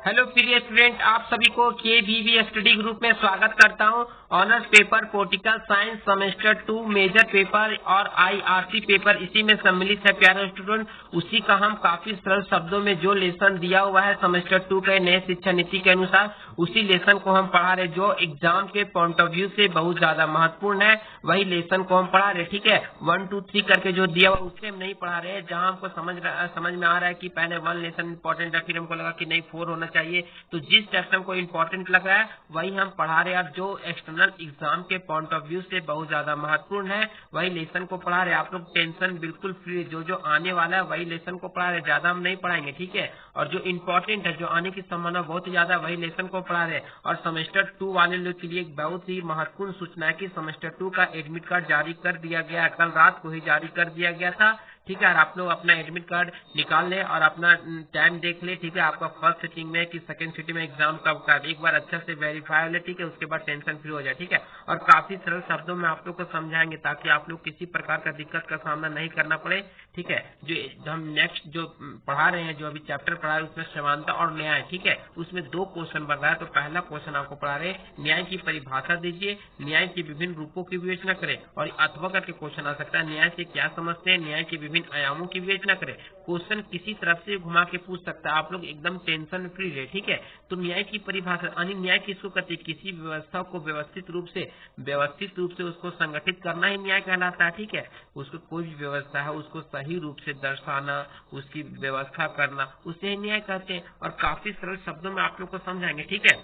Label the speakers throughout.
Speaker 1: Hello प्रिय student, आप सभी को केवीवी स्टडी ग्रुप में स्वागत करता हूं। Honours paper political science semester 2 major paper और आईआरसी पेपर इसी में सम्मिलित है प्यारे स्टूडेंट। उसी का हम काफी सरल शब्दों में जो लेसन दिया हुआ है सेमेस्टर 2 के नए शिक्षा नीति के अनुसार उसी लेसन को हम पढ़ा रहे, जो एग्जाम के पॉइंट ऑफ व्यू से बहुत ज्यादा महत्वपूर्ण है। वही लेसन को हम पढ़ा रहे, ठीक है। 1 2 3 करके जो दिया हुआ उससे हम नहीं पढ़ा रहे, जहां हमको समझ में आ रहा है कि पहले 1 लेसन इंपॉर्टेंट है, फिर हमको लगा कि नहीं 4 होना चाहिए। तो जिस टेस्ट हमको इम्पोर्टेंट लग रहा है वही हम पढ़ा रहे हैं, और जो एक्सटर्नल एग्जाम के पॉइंट ऑफ व्यू से बहुत ज्यादा महत्वपूर्ण है वही लेसन को पढ़ा रहे। आप लोग टेंशन बिल्कुल फ्री, जो आने वाला है वही लेसन को पढ़ा रहे, ज्यादा हम नहीं पढ़ाएंगे, ठीक है। और जो इम्पोर्टेंट है, जो आने की संभावना बहुत ज्यादा, वही लेसन को पढ़ा रहे। और सेमेस्टर 2 वाले लोग के लिए एक बहुत ही महत्वपूर्ण सूचना है कि सेमेस्टर 2 का एडमिट कार्ड जारी कर दिया गया, कल रात को ही जारी कर दिया गया था, ठीक है। और आप लोग अपना एडमिट कार्ड निकाल ले और अपना टाइम देख ले, ठीक है। आपका फर्स्ट सिटिंग में कि सेकंड सिटिंग में एग्जाम कब का एक बार अच्छा से वेरीफाई हो ले, ठीक है। उसके बाद टेंशन फ्री हो जाए, ठीक है। और काफी सरल शब्दों में आप लोग को समझाएंगे ताकि आप लोग किसी प्रकार का दिक्कत का सामना नहीं करना पड़े, ठीक है। जो हम नेक्स्ट जो पढ़ा रहे हैं, जो अभी चैप्टर पढ़ा रहे हैं उसमें समानता और न्याय, ठीक है। उसमें 2 क्वेश्चन बन रहा है। तो पहला क्वेश्चन आपको पढ़ा रहे, न्याय की परिभाषा दीजिए, न्याय के विभिन्न रूपों की विवेचना करें। और अथवा करके क्वेश्चन आ सकता है, न्याय से क्या समझते हैं, न्याय के विभिन्न आयामों की विवेचना करें। क्वेश्चन किसी तरफ से घुमा के पूछ सकता है, आप लोग एकदम टेंशन फ्री रहे, ठीक है। तो न्याय की परिभाषा, यानी न्याय किसको कहते हैं, किसी व्यवस्था को व्यवस्थित रूप से उसको संगठित करना ही न्याय कहलाता है, ठीक है। उसको कोई भी व्यवस्था है उसको सही रूप से दर्शाना, उसकी व्यवस्था करना, उसे ही न्याय कहते हैं। और काफी सरल शब्दों में आप लोग को समझाएंगे, ठीक है।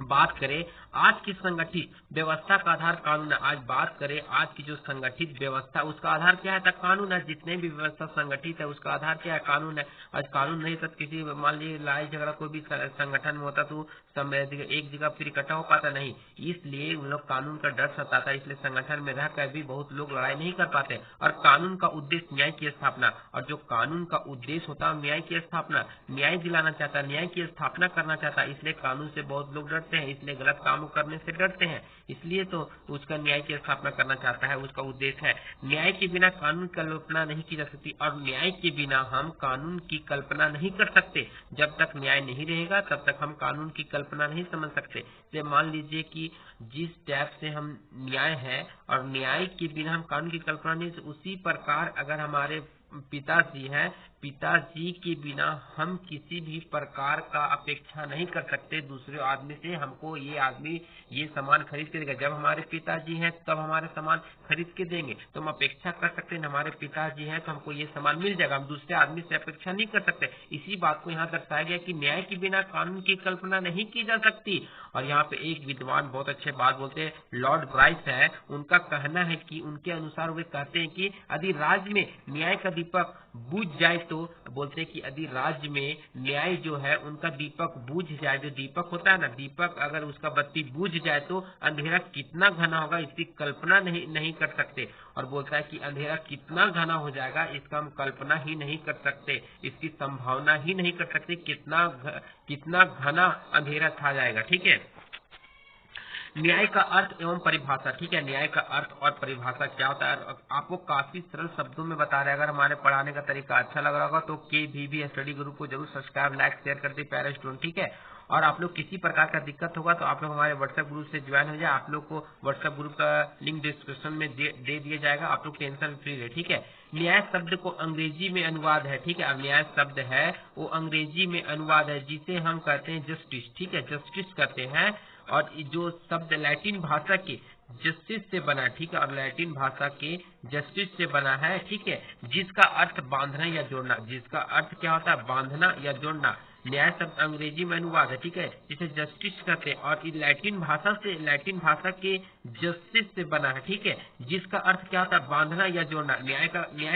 Speaker 1: बात करें आज की संगठित व्यवस्था का आधार कानून है। आज बात करें आज की जो संगठित व्यवस्था, उसका आधार क्या है, तो कानून है। जितने भी व्यवस्था संगठित है उसका आधार क्या है, कानून है। आज कानून नहीं तो किसी मान लीजिए लड़ाई झगड़ा कोई भी संगठन में होता तो एक जगह फिर इकट्ठा हो पाता नहीं, इसलिए उन लोग कानून का डर सताता, इसलिए संगठन में रहकर भी बहुत लोग लड़ाई नहीं कर पाते। और कानून का उद्देश्य न्याय की स्थापना, और जो कानून का उद्देश्य होता है न्याय की स्थापना, न्याय दिलाना चाहता है, न्याय की स्थापना करना चाहता है, इसलिए कानून से बहुत लोग डरते हैं, इसलिए गलत कामों करने से डरते हैं, इसलिए तो उसका न्याय की स्थापना करना चाहता है, उसका उद्देश्य है। न्याय के बिना कानून की कल्पना नहीं की जा सकती, और न्याय के बिना हम कानून की कल्पना नहीं कर सकते। जब तक न्याय नहीं रहेगा तब तक हम कानून की कल्पना नहीं समझ सकते। तो मान लीजिए कि जिस टाइप से हम न्याय है और न्याय के बिना हम कानून की कल्पना नहीं, उसी प्रकार अगर हमारे पिताजी हैं, पिताजी के बिना हम किसी भी प्रकार का अपेक्षा नहीं कर सकते दूसरे आदमी से, हमको ये आदमी ये सामान खरीद के देगा। जब हमारे पिताजी हैं तब हमारे सामान खरीद के देंगे, तो हम अपेक्षा कर सकते हैं हमारे पिताजी हैं तो हमको ये सामान मिल जाएगा, हम दूसरे आदमी से अपेक्षा नहीं कर सकते। इसी बात को यहाँ दर्शाया गया कि न्याय के बिना कानून की कल्पना नहीं की जा सकती। और यहाँ पे एक विद्वान बहुत अच्छे बात बोलते हैं, लॉर्ड ब्राइस है, उनका कहना है कि उनके अनुसार वे कहते हैं कि यदि राज्य में न्याय का दीपक बुझ जाए, तो बोलते हैं कि यदि राज्य में न्याय जो है उनका दीपक बुझ जाए, जो दीपक होता है ना, दीपक अगर उसका बत्ती बुझ जाए तो अंधेरा कितना घना होगा इसकी कल्पना नहीं कर सकते। और बोलता है कि अंधेरा कितना घना हो जाएगा इसका हम कल्पना ही नहीं कर सकते, इसकी संभावना ही नहीं कर सकते कितना घना अंधेरा छा जाएगा, ठीक है। न्याय का अर्थ एवं परिभाषा, ठीक है। न्याय का अर्थ और परिभाषा क्या होता है आपको काफी सरल शब्दों में बता रहे हैं। अगर हमारे पढ़ाने का तरीका अच्छा लग रहा होगा तो केवीवी स्टडी ग्रुप को जरूर सब्सक्राइब लाइक शेयर कर दे प्यारे स्टूडेंट, ठीक है। और आप लोग किसी प्रकार का दिक्कत होगा तो आप लोग हमारे व्हाट्सएप ग्रुप से ज्वाइन हो जाए, आप लोग को व्हाट्सएप ग्रुप का लिंक डिस्क्रिप्शन में दे दिया जाएगा, आप लोग टेंशन फ्री रहे, ठीक है। न्याय शब्द को अंग्रेजी में अनुवाद है, ठीक है। अब न्याय शब्द है वो अंग्रेजी में अनुवाद है, जिसे हम कहते हैं जस्टिस, ठीक है, जस्टिस कहते हैं। और जो शब्द लैटिन भाषा के जस्टिस से बना, ठीक है, और लैटिन भाषा के जस्टिस से बना है, ठीक है, जिसका अर्थ बांधना या जोड़ना, जिसका अर्थ क्या होता है, बांधना या जोड़ना। न्याय शब्द अंग्रेजी में अनुवाद है, ठीक है, जिसे जस्टिस कहते हैं, और लैटिन भाषा के जस्टिस से बना है, ठीक है, जिसका अर्थ क्या होता है, बांधना या जोड़ना। न्याय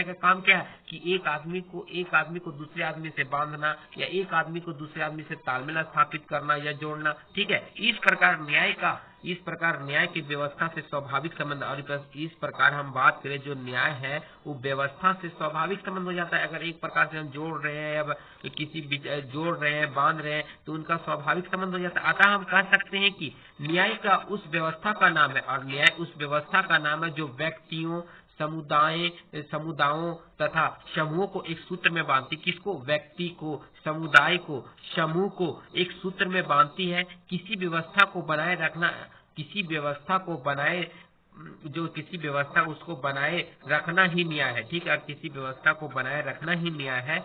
Speaker 1: का काम क्या है कि एक आदमी को दूसरे आदमी से बांधना, या एक आदमी को दूसरे आदमी से तालमेल स्थापित करना या जोड़ना, ठीक है। इस प्रकार न्याय की व्यवस्था से स्वाभाविक संबंध, और इस प्रकार हम बात करें जो न्याय है वो व्यवस्था से स्वाभाविक संबंध हो जाता है। अगर एक प्रकार से हम जोड़ रहे हैं, अब जोड़ रहे हैं, बांध रहे हैं, तो उनका स्वाभाविक संबंध हो जाता है। अतः हम कह सकते हैं कि न्याय का उस व्यवस्था का नाम है, और न्याय उस व्यवस्था का नाम है जो व्यक्तियों, समुदायों तथा समूहों को एक सूत्र में बांधती। किसको? व्यक्ति को, समुदाय को, समूह को एक सूत्र में बांधती है। किसी व्यवस्था को बनाए रखना, किसी व्यवस्था को बनाए किसी व्यवस्था उसको बनाए रखना ही न्याय है। ठीक है, किसी व्यवस्था को बनाए रखना ही न्याय है।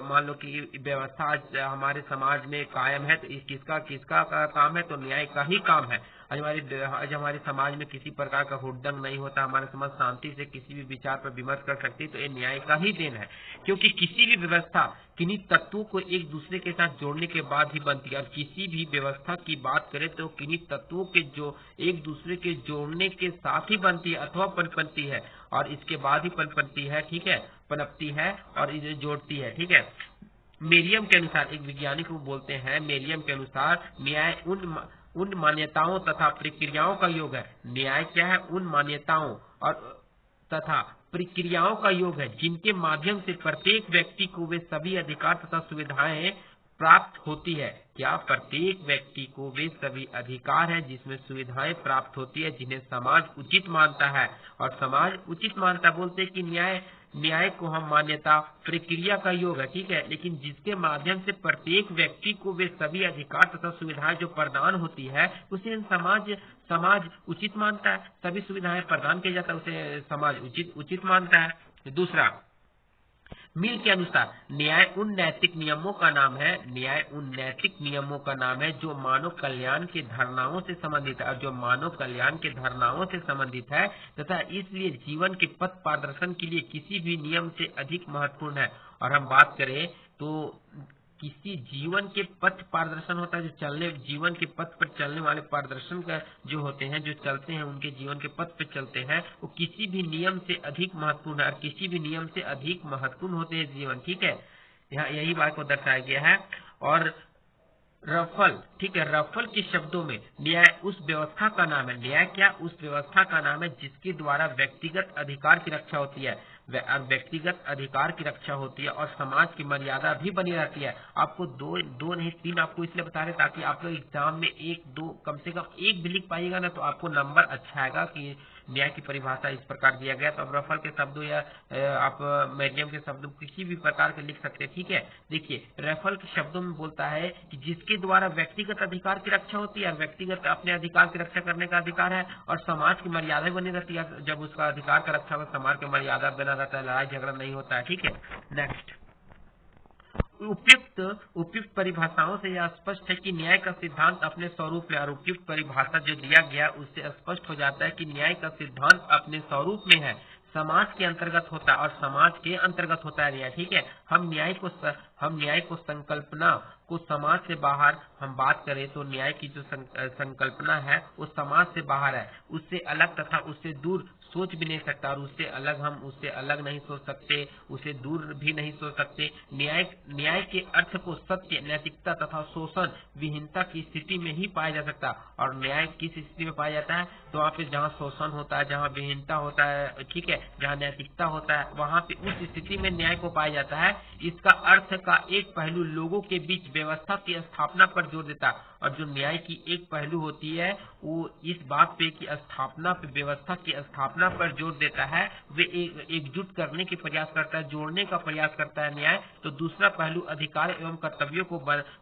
Speaker 1: मान लो कि व्यवस्था आज हमारे समाज में कायम है तो किसका किसका का काम है? तो न्याय का ही काम है। आज हमारे समाज में किसी प्रकार का हुड़दंग नहीं होता, हमारे समाज शांति से किसी भी विचार पर विमर्श कर सकती है, तो ये न्याय का ही देन है। क्योंकि किसी भी व्यवस्था किन्हीं तत्वों को एक दूसरे के साथ जोड़ने के बाद ही बनती है। और किसी भी व्यवस्था की बात करें तो किन्हीं तत्वों के जो एक दूसरे के जोड़ने के साथ ही बनती है अथवा पनपती है, और इसके बाद ही पनपती है। ठीक है, पनपती है और इसे जोड़ती है। ठीक है, मेरियम के अनुसार, एक वैज्ञानिक को बोलते हैं, मेरियम के अनुसार न्याय उन मान्यताओं तथा प्रक्रियाओं का योग है। न्याय क्या है? उन मान्यताओं और तथा प्रक्रियाओं का योग है जिनके माध्यम से प्रत्येक व्यक्ति को वे सभी अधिकार तथा सुविधाएं प्राप्त होती है। क्या? प्रत्येक व्यक्ति को वे सभी अधिकार है जिसमें सुविधाएं प्राप्त होती है जिन्हें समाज उचित मानता है। और समाज उचित मानता बोलते हैं कि न्याय को हम मान्यता प्रक्रिया का योग है। ठीक है, लेकिन जिसके माध्यम से प्रत्येक व्यक्ति को वे सभी अधिकार तथा सुविधाएं जो प्रदान होती है उसे समाज उचित मानता है। सभी सुविधाएं प्रदान किया जाता है उसे समाज उचित मानता है। दूसरा, मिल के अनुसार न्याय उन नैतिक नियमों का नाम है। न्याय उन नैतिक नियमों का नाम है जो मानव कल्याण के धारणाओं से संबंधित है, और जो मानव कल्याण के धारणाओं से संबंधित है तथा इसलिए जीवन के पथ प्रदर्शन के लिए किसी भी नियम से अधिक महत्वपूर्ण है। और हम बात करें तो किसी जीवन के पथ प्रदर्शन होता है, जो जीवन के पथ पर चलने वाले प्रदर्शन का जो होते हैं, जो चलते हैं उनके जीवन के पथ पर चलते हैं, वो किसी भी नियम से अधिक महत्वपूर्ण है, और किसी भी नियम से अधिक महत्वपूर्ण होते हैं जीवन। ठीक है, यहाँ यही बात को दर्शाया गया है। और रफल, ठीक है, रफल के शब्दों में न्याय उस व्यवस्था का नाम है। न्याय क्या? उस व्यवस्था का नाम है जिसके द्वारा व्यक्तिगत अधिकार की रक्षा होती है, व्यक्तिगत अधिकार की रक्षा होती है और समाज की मर्यादा भी बनी रहती है। आपको दो नहीं तीन आपको इसलिए बता रहे ताकि आप लोग एग्जाम में एक दो कम से कम एक भी लिख पाइएगा ना, तो आपको नंबर अच्छा आएगा कि न्याय की परिभाषा इस प्रकार दिया गया। तो अब रफल के शब्दों या आप मेरियम के शब्दों किसी भी प्रकार के लिख सकते हैं। ठीक है, देखिए रफल के शब्दों में बोलता है कि जिसके द्वारा व्यक्तिगत अधिकार की रक्षा होती है, व्यक्तिगत अपने अधिकार की रक्षा करने का अधिकार है, और समाज की मर्यादा बनी रहती है। जब उसका अधिकार का रक्षा हो, समाज की मर्यादा बना रहता है, लड़ाई झगड़ा नहीं होता है। ठीक है, नेक्स्ट, उपयुक्त परिभाषाओं से यह स्पष्ट है कि न्याय का सिद्धांत अपने स्वरूप में, और उपयुक्त परिभाषा जो दिया गया उससे स्पष्ट हो जाता है कि न्याय का सिद्धांत अपने स्वरूप में है, समाज के अंतर्गत होता है और समाज के अंतर्गत होता है न्याय। ठीक है, हम न्याय को संकल्पना को समाज से बाहर हम बात करें तो न्याय की जो संकल्पना है वो समाज से बाहर है, उससे अलग तथा उससे दूर सोच भी नहीं सकता, और हम उससे अलग नहीं सोच सकते, उसे दूर भी नहीं सोच सकते। न्याय के अर्थ को सत्य, नैतिकता तथा शोषण विहीनता की स्थिति में ही पाया जा सकता। और न्याय किस स्थिति में पाया जाता है? तो वहाँ पे जहाँ शोषण होता है, जहाँ विहीनता होता है, ठीक है, जहाँ नैतिकता होता है, वहाँ पे उस स्थिति में न्याय को पाया जाता है। इसका अर्थ का एक पहलू लोगों के बीच व्यवस्था की स्थापना पर जोर देता है, और जो न्याय की एक पहलू होती है वो इस बात पे कि स्थापना पे, व्यवस्था की स्थापना पर जोर देता है, वे एकजुट करने के प्रयास करता है, जोड़ने का प्रयास करता है न्याय। तो दूसरा पहलू अधिकार एवं कर्तव्यों को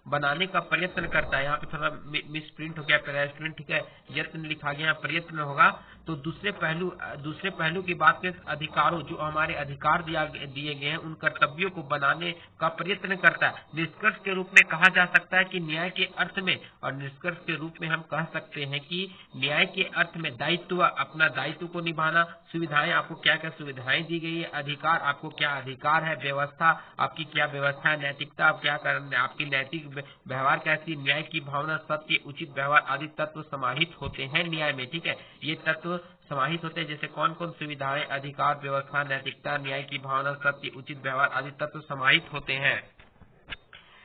Speaker 1: बनाने का प्रयत्न करता है। यहाँ पे थोड़ा मिस प्रिंट हो गया, पेरास्प्रिंट, ठीक है, यत्न लिखा गया, प्रयत्न होगा। तो दूसरे पहलू की बात करें, अधिकारों, जो हमारे अधिकार दिए गए हैं, उन कर्तव्यों को बनाने का प्रयत्न करता है। निष्कर्ष के रूप में कहा जा सकता है कि न्याय के अर्थ में, और निष्कर्ष के रूप में हम कह सकते हैं कि न्याय के अर्थ में दायित्व, अपना दायित्व को निभाना, सुविधाएं, आपको क्या क्या सुविधाएं दी गई है, अधिकार, आपको क्या अधिकार है, व्यवस्था, आपकी क्या व्यवस्था है, नैतिकता, आप क्या करने, आपकी नैतिक व्यवहार कैसी, न्याय की भावना, सत्य, उचित व्यवहार आदि तत्व समाहित होते हैं न्याय में। ठीक है, ये तत्व समाहित होते हैं, जैसे कौन कौन सुविधाएं, अधिकार, व्यवस्था, नैतिकता, न्याय की भावना, सत्य, उचित व्यवहार आदि तत्व समाहित होते हैं।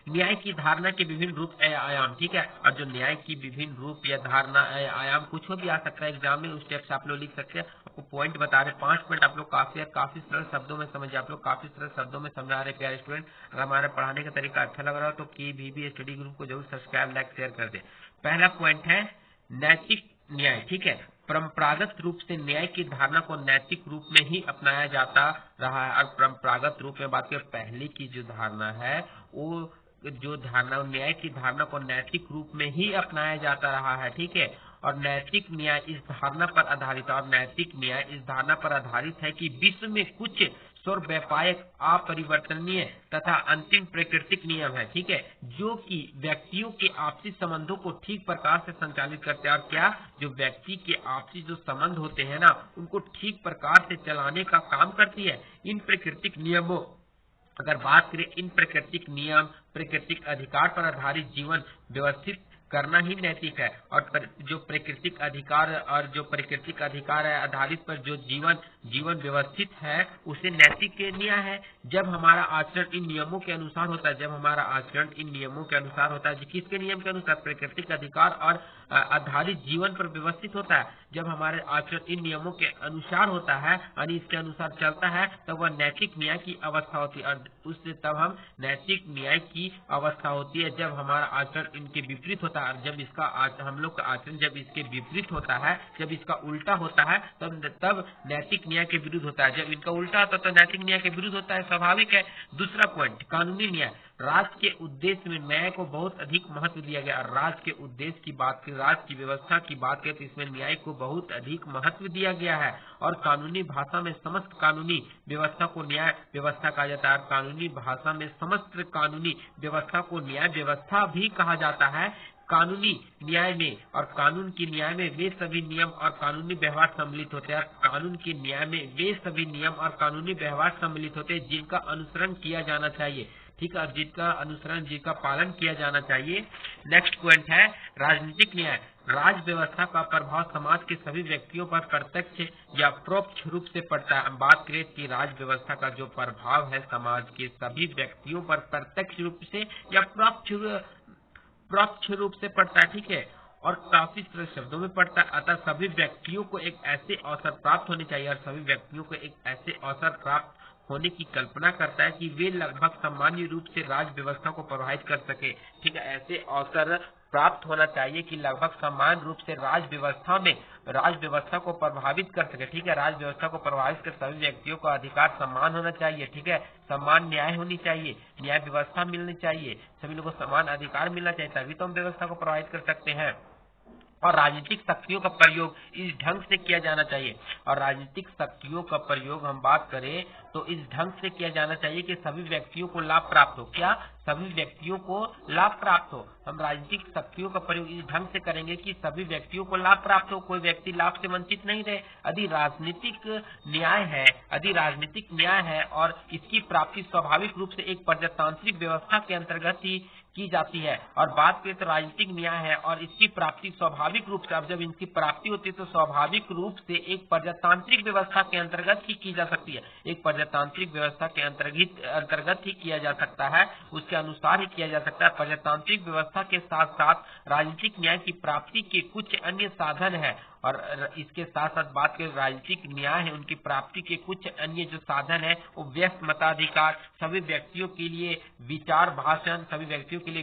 Speaker 1: न्याय की धारणा के विभिन्न रूप या आयाम, ठीक है, और जो न्याय की विभिन्न रूप या धारणा आयाम कुछ भी आ सकता है एग्जाम में, उस टाइप से आप लोग लिख सकते हैं। आपको पॉइंट बता रहे, 5 पॉइंट आप लोग काफी सरल शब्दों में समझिए, आप लोग काफी सरल शब्दों में समझा रहे प्यारे स्टूडेंट। अगर हमारे पढ़ाने का तरीका अच्छा लग रहा हो तो KVB स्टडी ग्रुप को जरूर सब्सक्राइब, लाइक, शेयर कर दे। पहला पॉइंट है न्याय, ठीक है। परंपरागत रूप से न्याय की धारणा को नैतिक रूप में ही अपनाया जाता रहा है। और परंपरागत रूप में बात करें, पहले की जो धारणा है वो जो धारणा न्याय की धारणा को नैतिक रूप में ही अपनाया जाता रहा है, ठीक है। और नैतिक न्याय इस धारणा पर आधारित और नैतिक न्याय इस धारणा पर आधारित है कि विश्व में कुछ सर्वव्यापक, अपरिवर्तनीय तथा अंतिम प्राकृतिक नियम है, ठीक है, जो कि व्यक्तियों के आपसी संबंधों को ठीक प्रकार से संचालित करते हैं। और क्या, जो व्यक्ति के आपसी जो संबंध होते हैं ना, उनको ठीक प्रकार से चलाने का काम करती है। इन प्राकृतिक नियमों, अगर बात करें, इन प्राकृतिक नियम, प्राकृतिक अधिकार पर आधारित जीवन व्यवस्थित करना ही नैतिक है। और जो प्राकृतिक अधिकार और जो प्राकृतिक अधिकार है आधारित पर जो जीवन व्यवस्थित है, उसे नैतिक न्याय है। जब हमारा आचरण इन नियमों के अनुसार होता है, जब हमारा आचरण इन नियमों के अनुसार होता है, किसके नियम के अनुसार, प्राकृतिक अधिकार और आधारित जीवन पर व्यवस्थित होता है। जब हमारे आचरण इन नियमों के अनुसार होता है और इसके अनुसार चलता है, तब वह नैतिक न्याय की अवस्था होती है। और उससे तब हम नैतिक न्याय की अवस्था होती है जब हमारा आचरण इनके विपरीत होता है। और जब इसका हम लोग का आचरण जब इसके विपरीत होता है, जब इसका उल्टा होता है, तब नैतिक न्याय के विरुद्ध होता है। जब इनका उल्टा होता है तो नैतिक न्याय के विरुद्ध होता है, स्वाभाविक है। दूसरा पॉइंट, कानूनी न्याय। राज्य के उद्देश्य में न्याय को बहुत अधिक महत्व दिया गया। और राज्य के उद्देश्य की बात करें, राज्य की व्यवस्था की बात करें, तो इसमें न्याय को बहुत अधिक महत्व दिया गया है। और कानूनी भाषा में समस्त कानूनी व्यवस्था को न्याय व्यवस्था कहा जाता है। कानूनी भाषा में समस्त कानूनी व्यवस्था को न्याय व्यवस्था भी कहा जाता है। कानूनी न्याय में और कानून की न्याय में वे सभी नियम और कानूनी व्यवहार सम्मिलित होते हैं। कानून की न्याय में वे सभी नियम और कानूनी व्यवहार सम्मिलित होते हैं जिनका अनुसरण किया जाना चाहिए, ठीक है, जिनका अनुसरण, जिनका पालन किया जाना चाहिए। नेक्स्ट पॉइंट है राजनीतिक न्याय। राज्य व्यवस्था का प्रभाव समाज के सभी व्यक्तियों पर प्रत्यक्ष या परोक्ष रूप से पड़ता है। बात करें कि राज्य व्यवस्था का जो प्रभाव है समाज के सभी व्यक्तियों पर प्रत्यक्ष रूप से या परोक्ष रूप से पड़ता है, ठीक है, और काफी सरल शब्दों में पड़ता है। अतः सभी व्यक्तियों को एक ऐसे अवसर प्राप्त होने चाहिए और सभी व्यक्तियों को एक ऐसे अवसर प्राप्त होने की कल्पना करता है कि वे लगभग सामान्य रूप से राज्य व्यवस्था को प्रभावित कर सके, ठीक है। ऐसे अवसर प्राप्त होना चाहिए कि लगभग समान रूप से राज्य व्यवस्था को प्रभावित कर सके, ठीक है। राज्य व्यवस्था को प्रभावित कर सभी व्यक्तियों का अधिकार समान होना चाहिए, ठीक है। समान न्याय होनी चाहिए, न्याय व्यवस्था मिलनी चाहिए, सभी लोगों को समान अधिकार मिलना चाहिए, तभी तो हम व्यवस्था को प्रभावित कर सकते हैं। और राजनीतिक शक्तियों का प्रयोग इस ढंग से किया जाना चाहिए। और राजनीतिक शक्तियों का प्रयोग हम बात करें तो इस ढंग से किया जाना चाहिए कि सभी व्यक्तियों को लाभ प्राप्त हो। क्या, सभी व्यक्तियों को लाभ प्राप्त हो। हम राजनीतिक शक्तियों का प्रयोग इस ढंग से करेंगे कि सभी व्यक्तियों को लाभ प्राप्त हो, कोई व्यक्ति लाभ से वंचित नहीं रहे। यदि राजनीतिक न्याय है और इसकी प्राप्ति स्वाभाविक रूप से एक प्रजातांत्रिक व्यवस्था के अंतर्गत ही की जाती है। और बात करें तो राजनीतिक न्याय है और इसकी प्राप्ति स्वाभाविक रूप से, अब जब इनकी प्राप्ति होती है तो स्वाभाविक रूप से एक प्रजातांत्रिक व्यवस्था के अंतर्गत ही की जा सकती है। एक प्रजातांत्रिक व्यवस्था के अंतर्गत ही किया जा सकता है, उसके अनुसार ही किया जा सकता है। प्रजातांत्रिक व्यवस्था के साथ साथ राजनीतिक न्याय की प्राप्ति के कुछ अन्य साधन है। और इसके साथ साथ बात करें राजनीतिक न्याय है, उनकी प्राप्ति के कुछ अन्य जो साधन है वो व्यस्त मताधिकार, सभी व्यक्तियों के लिए विचार भाषण, सभी व्यक्तियों के लिए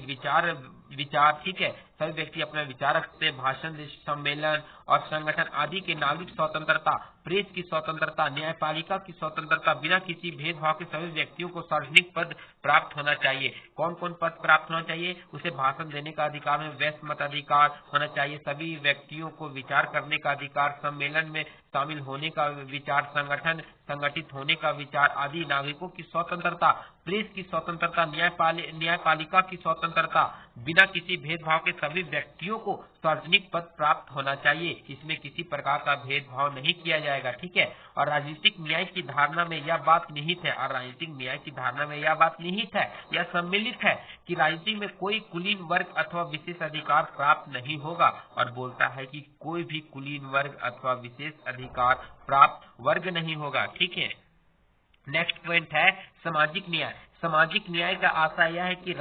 Speaker 1: विचार, ठीक है, सभी व्यक्ति अपने विचार रखते, भाषण, सम्मेलन और संगठन आदि के नागरिक स्वतंत्रता, प्रेस की स्वतंत्रता, न्यायपालिका की स्वतंत्रता, बिना किसी भेदभाव के सभी व्यक्तियों को सार्वजनिक पद प्राप्त होना चाहिए। कौन कौन पद प्राप्त होना चाहिए, उसे भाषण देने का अधिकार में व्यस्त मताधिकार होना चाहिए, सभी व्यक्तियों को विचार करने का अधिकार, सम्मेलन में शामिल होने का विचार, संगठित होने का विचार आदि, नागरिकों की स्वतंत्रता, प्रेस की स्वतंत्रता, न्यायपालिका की स्वतंत्रता, बिना किसी भेदभाव के सभी व्यक्तियों को सार्वजनिक पद प्राप्त होना चाहिए। इसमें किसी प्रकार का भेदभाव नहीं किया जाएगा, ठीक है। और राजनीतिक न्याय की धारणा में यह बात निहित है, और राजनीतिक न्याय की धारणा में यह बात निहित है, यह सम्मिलित है कि राजनीति में कोई कुलीन वर्ग अथवा विशेष अधिकार प्राप्त नहीं होगा। और बोलता है कि कोई भी कुलीन वर्ग अथवा विशेष अधिकार प्राप्त वर्ग नहीं होगा, ठीक है। नेक्स्ट पॉइंट है सामाजिक न्याय। सामाजिक न्याय का आशय यह है कि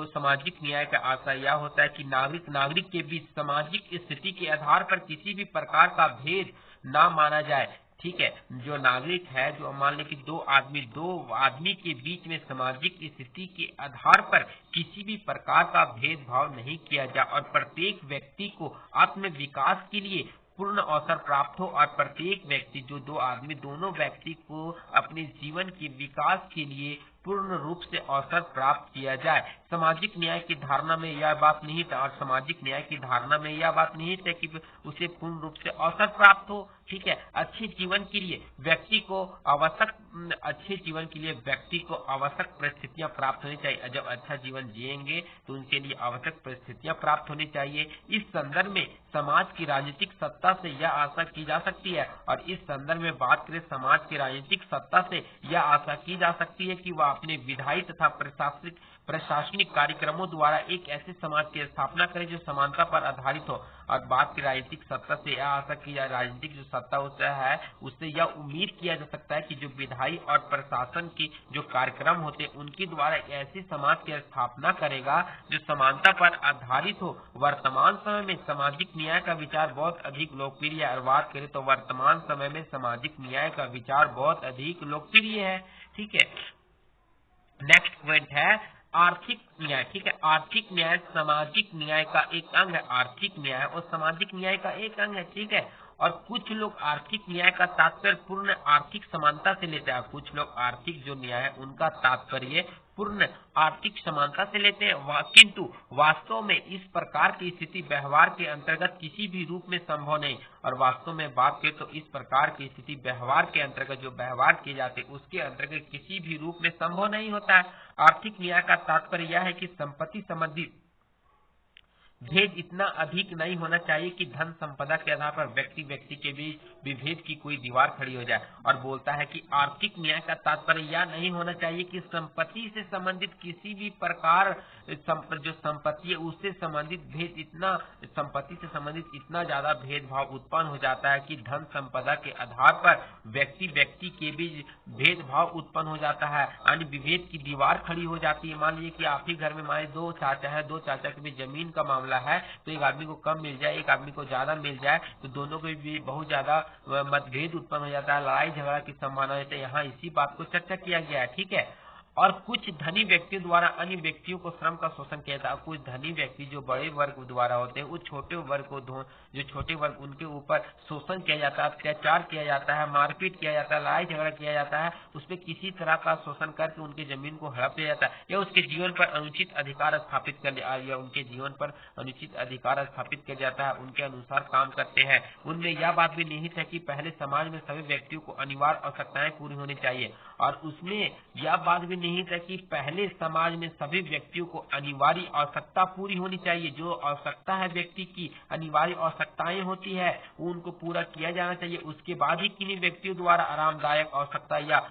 Speaker 1: सामाजिक न्याय का आशय यह होता है कि नागरिक के बीच सामाजिक स्थिति के आधार पर किसी भी प्रकार का भेद ना माना जाए। ठीक है, जो नागरिक है, जो मान लें कि दो आदमी के बीच में सामाजिक स्थिति के आधार पर किसी भी प्रकार का भेदभाव नहीं किया जाए और प्रत्येक व्यक्ति को आत्म विकास के लिए पूर्ण अवसर प्राप्त हो और प्रत्येक व्यक्ति जो दोनों व्यक्ति को अपने जीवन के विकास के लिए पूर्ण रूप से अवसर प्राप्त किया जाए। सामाजिक न्याय की धारणा में यह बात निहित है और सामाजिक न्याय की धारणा में यह बात निहित है कि उसे पूर्ण रूप से अवसर प्राप्त हो। ठीक है, अच्छे जीवन के लिए व्यक्ति को आवश्यक परिस्थितियां प्राप्त होनी चाहिए। जब अच्छा जीवन जिएंगे तो उनके लिए आवश्यक परिस्थितियां प्राप्त होनी चाहिए। इस संदर्भ में समाज की राजनीतिक सत्ता से यह आशा की जा सकती है और इस संदर्भ में बात करें समाज की राजनीतिक सत्ता से यह आशा की जा सकती है कि वह अपने विधायी तथा प्रशासनिक कार्यक्रमों द्वारा एक ऐसे समाज की स्थापना करे जो समानता पर आधारित हो। और बात की राजनीतिक सत्ता से यह आशा की जाए, राजनीतिक जो सत्ता होता है उससे यह उम्मीद किया जा सकता है कि जो विधायी और प्रशासन की जो कार्यक्रम होते हैं उनके द्वारा ऐसे समाज की स्थापना करेगा जो समानता पर आधारित हो। वर्तमान समय में सामाजिक न्याय का विचार बहुत अधिक लोकप्रिय है और बात करें तो वर्तमान समय में सामाजिक न्याय का विचार बहुत अधिक लोकप्रिय है। ठीक है, नेक्स्ट पॉइंट है आर्थिक न्याय। ठीक है, आर्थिक न्याय सामाजिक न्याय का एक अंग है। आर्थिक न्याय और सामाजिक न्याय का एक अंग है। ठीक है, और कुछ लोग आर्थिक न्याय का तात्पर्य पूर्ण आर्थिक समानता से लेते हैं। कुछ लोग आर्थिक जो न्याय है उनका तात्पर्य पूर्ण आर्थिक समानता से लेते हैं, किंतु वास्तव में इस प्रकार की स्थिति व्यवहार के अंतर्गत किसी भी रूप में संभव नहीं। और वास्तव में बात करें तो इस प्रकार की स्थिति व्यवहार के अंतर्गत जो व्यवहार किए जाते हैं उसके अंतर्गत किसी भी रूप में संभव नहीं होता है। आर्थिक न्याय का तात्पर्य यह है कि संपत्ति संबंधी भेद इतना अधिक नहीं होना चाहिए कि धन संपदा के आधार पर व्यक्ति के बीच विभेद की कोई दीवार खड़ी हो जाए। और बोलता है कि आर्थिक न्याय का तात्पर्य यह नहीं होना चाहिए कि संपत्ति से संबंधित किसी भी प्रकार जो संपत्ति है उससे संबंधित संपत्ति से संबंधित इतना ज्यादा भेदभाव उत्पन्न हो जाता है कि धन संपदा के आधार पर व्यक्ति के बीच भेदभाव उत्पन्न हो जाता है, यानी विभेद की दीवार खड़ी हो जाती है। मान लीजिए कि आप ही घर में हमारे दो चाचा के बीच जमीन का मामला है, तो एक आदमी को कम मिल जाए, एक आदमी को ज्यादा मिल जाए, तो दोनों के बीच बहुत ज्यादा मतभेद उत्पन्न हो जाता है, लड़ाई झगड़ा की संभावना रहती है। यहाँ इसी बात को चर्चा किया गया है। ठीक है, और कुछ धनी व्यक्तियों द्वारा अन्य व्यक्तियों को श्रम का शोषण किया जाता है। कुछ धनी व्यक्ति जो बड़े वर्ग द्वारा होते हैं, उस छोटे वर्ग को जो छोटे वर्ग उनके ऊपर शोषण किया जाता है, अत्याचार किया जाता है, मारपीट किया जाता है, लड़ाई झगड़ा किया जाता है, उसपे किसी तरह का शोषण करके उनकी जमीन को हड़प लिया जाता है या उसके जीवन पर अनुचित अधिकार स्थापित किया जाता है, उनके अनुसार काम करते हैं। उनमें यह बात भी निहित है कि पहले समाज में सभी व्यक्तियों को अनिवार्य आवश्यकताएं पूरी होनी चाहिए। और उसमें यह बात भी निहित है कि पहले समाज में सभी व्यक्तियों को अनिवार्य आवश्यकता पूरी होनी चाहिए। जो आवश्यकता है व्यक्ति की अनिवार्य आवश्यकताएं होती है वो उनको पूरा किया जाना चाहिए। उसके बाद ही किन्हीं व्यक्तियों द्वारा आरामदायक आवश्यकता या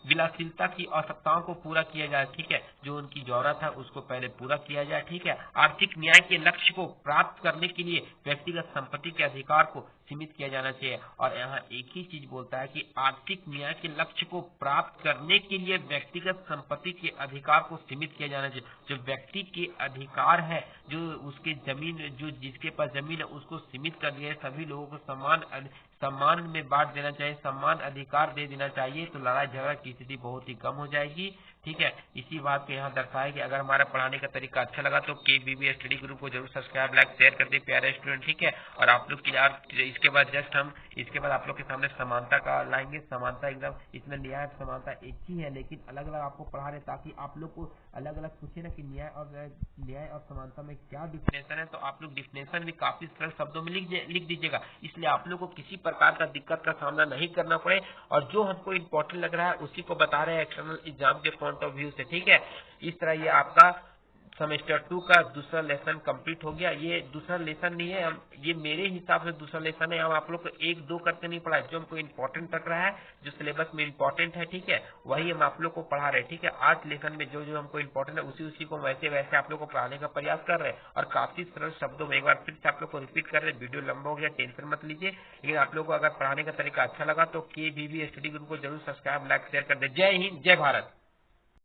Speaker 1: विलासिलता की आवश्यकताओं को पूरा किया जाए। ठीक है, जो उनकी जरूरत है उसको पहले पूरा किया जाए। ठीक है, आर्थिक न्याय के लक्ष्य को प्राप्त करने के लिए व्यक्तिगत संपत्ति के अधिकार को सीमित किया जाना चाहिए। और यहाँ एक ही चीज बोलता है कि आर्थिक न्याय के लक्ष्य को प्राप्त करने के लिए व्यक्तिगत संपत्ति के अधिकार को सीमित किया जाना चाहिए। जो व्यक्ति के अधिकार है, जो उसके जमीन, जो जिसके पास जमीन है उसको सीमित कर दिया है। सभी लोगों को सम्मान में बांट देना चाहिए, सम्मान अधिकार दे देना चाहिए, तो लड़ाई झगड़ा की स्थिति बहुत ही कम हो जाएगी। ठीक है, इसी बात को यहाँ दर्शाया कि अगर हमारा पढ़ाने का तरीका अच्छा लगा तो KBB स्टडी ग्रुप को जरूर सब्सक्राइब, लाइक, शेयर कर दे प्यारे स्टूडेंट। ठीक है, और आप लोग की यार इसके बाद आप लोग के सामने समानता का लाएंगे। समानता एकदम इसमें न्याय समानता एक ही है, लेकिन अलग अलग आपको पढ़ा रहे ताकि आप लोग को अलग अलग पूछे ना कि न्याय और समानता में क्या डिफिनेशन है, तो आप लोग डिफिनेशन भी काफी सरल शब्दों में लिख दीजिएगा। इसलिए आप लोग को किसी प्रकार का दिक्कत का सामना नहीं करना पड़े और जो हमको इम्पोर्टेंट लग रहा है उसी को बता रहे हैं एक्सटर्नल एग्जाम के पॉइंट ऑफ व्यू से। ठीक है, इस तरह ये आपका सेमेस्टर 2 का दूसरा लेसन कंप्लीट हो गया। ये दूसरा लेसन नहीं है, ये मेरे हिसाब से दूसरा लेसन है। हम आप लोग को 1-2 करके नहीं पढ़ा, जो हमको इम्पोर्टेंट लग रहा है, जो सिलेबस में इम्पोर्टेंट है, ठीक है, वही हम आप लोग को पढ़ा रहे हैं। ठीक है, आज लेसन में जो जो हमको इम्पोर्टेंट है उसी को वैसे आप लोग को पढ़ाने का प्रयास कर रहे हैं और काफी सरल शब्दों में एक बार फिर से आप लोग को रिपीट कर रहे हैं। वीडियो लंबा हो गया, टेंशन मत लीजिए, लेकिन आप लोग को अगर पढ़ाने का तरीका अच्छा लगा तो KBB स्टडी ग्रुप को जरूर सब्सक्राइब, लाइक, शेयर कर दे। जय हिंद, जय भारत।